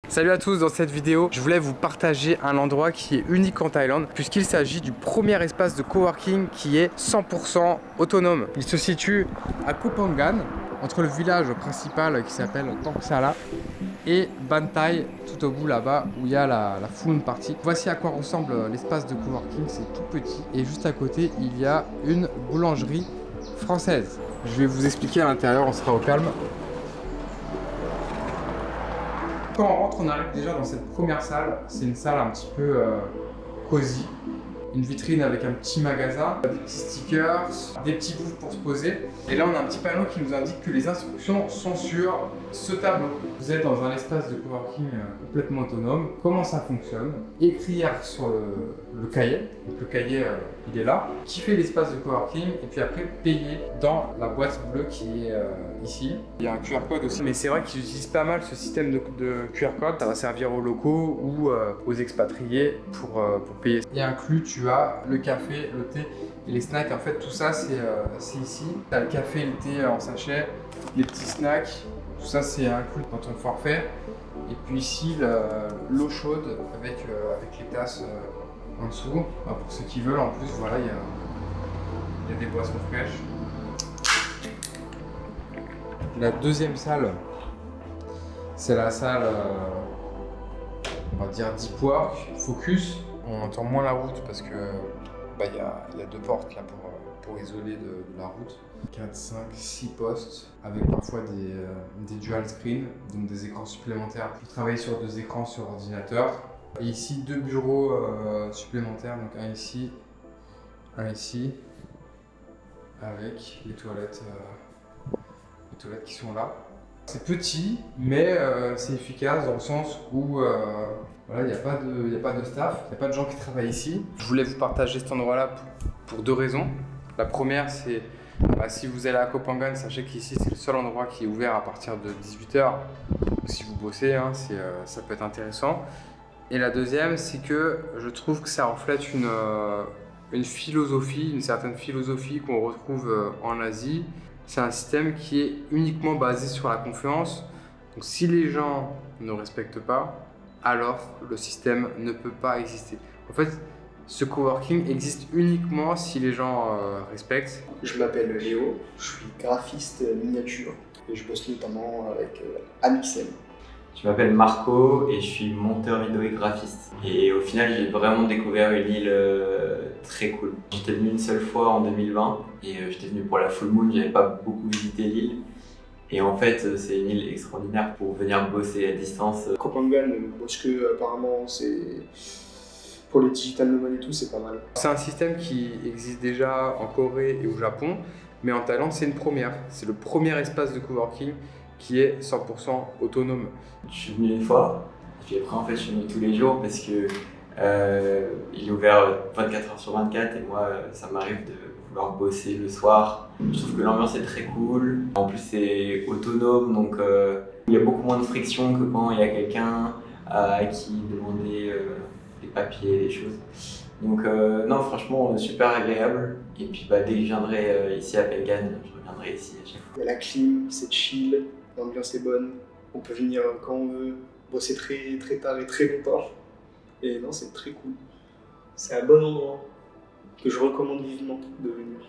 Salut à tous, dans cette vidéo, je voulais vous partager un endroit qui est unique en Thaïlande puisqu'il s'agit du premier espace de coworking qui est 100% autonome. Il se situe à Koh Phangan, entre le village principal qui s'appelle Tang Sala et Ban Thai, tout au bout là-bas où il y a la full party. Voici à quoi ressemble l'espace de coworking, c'est tout petit et juste à côté il y a une boulangerie française. Je vais vous expliquer à l'intérieur, on sera au calme. Quand on rentre, on arrive déjà dans cette première salle. C'est une salle un petit peu cosy. Une vitrine avec un petit magasin, des petits stickers, des petits booths pour se poser. Et là, on a un petit panneau qui nous indique que les instructions sont sur ce tableau. Vous êtes dans un espace de coworking complètement autonome. Comment ça fonctionne? Écrire sur le cahier. Donc le cahier, il est là. Qui fait l'espace de coworking et puis après payer dans la boîte bleue qui est ici. Il y a un QR code aussi. Mais c'est vrai qu'ils utilisent pas mal ce système de QR code. Ça va servir aux locaux ou aux expatriés pour payer. Et inclus, tu as le café, le thé et les snacks. En fait, tout ça, c'est ici. Tu as le café et le thé en sachet, les petits snacks. Tout ça, c'est inclus dans ton forfait. Et puis ici, l'eau chaude avec les tasses en dessous. Pour ceux qui veulent, en plus, voilà, il y a des boissons fraîches. La deuxième salle, c'est la salle, on va dire deep work, focus. On entend moins la route parce que il y a deux portes là pour isoler de la route. 4, 5, 6 postes avec parfois des dual screen, donc des écrans supplémentaires pour travailler sur deux écrans sur ordinateur. Et ici, deux bureaux supplémentaires, donc un ici, avec les toilettes qui sont là. C'est petit, mais c'est efficace dans le sens où voilà, il n'y a pas de staff, il n'y a pas de gens qui travaillent ici. Je voulais vous partager cet endroit-là pour deux raisons. La première, c'est si vous allez à Koh Phangan, sachez qu'ici c'est le seul endroit qui est ouvert à partir de 18 h. Si vous bossez, hein, ça peut être intéressant. Et la deuxième, c'est que je trouve que ça reflète une philosophie, une certaine philosophie qu'on retrouve en Asie. C'est un système qui est uniquement basé sur la confiance. Donc si les gens ne respectent pas, alors le système ne peut pas exister. En fait, ce coworking existe uniquement si les gens respectent. Je m'appelle Léo, je suis graphiste miniature et je bosse notamment avec Amixem. Je m'appelle Marco et je suis monteur vidéo et graphiste. Et au final, j'ai vraiment découvert une île très cool. J'étais venu une seule fois en 2020 et j'étais venu pour la full moon, j'avais pas beaucoup visité l'île. Et en fait, c'est une île extraordinaire pour venir bosser à distance. Koh Phangan, parce que apparemment c'est pour les digital nomades et tout, c'est pas mal. C'est un système qui existe déjà en Corée et au Japon, mais en Thaïlande, c'est une première. C'est le premier espace de coworking qui est 100% autonome. Je suis venu une fois, et puis après en fait je suis venu tous les jours parce que il est ouvert 24 h sur 24 et moi ça m'arrive de vouloir bosser le soir. Je trouve que l'ambiance est très cool, en plus c'est autonome donc il y a beaucoup moins de friction que quand il y a quelqu'un à qui demander des papiers, des choses. Donc non franchement super agréable et puis dès que je viendrai ici à Phangan, je reviendrai ici à chaque fois. Il y a la clim, c'est chill, l'ambiance est bonne, on peut venir quand on veut, bosser très tard et très longtemps. Et non, c'est très cool. C'est un bon endroit que je recommande vivement de venir.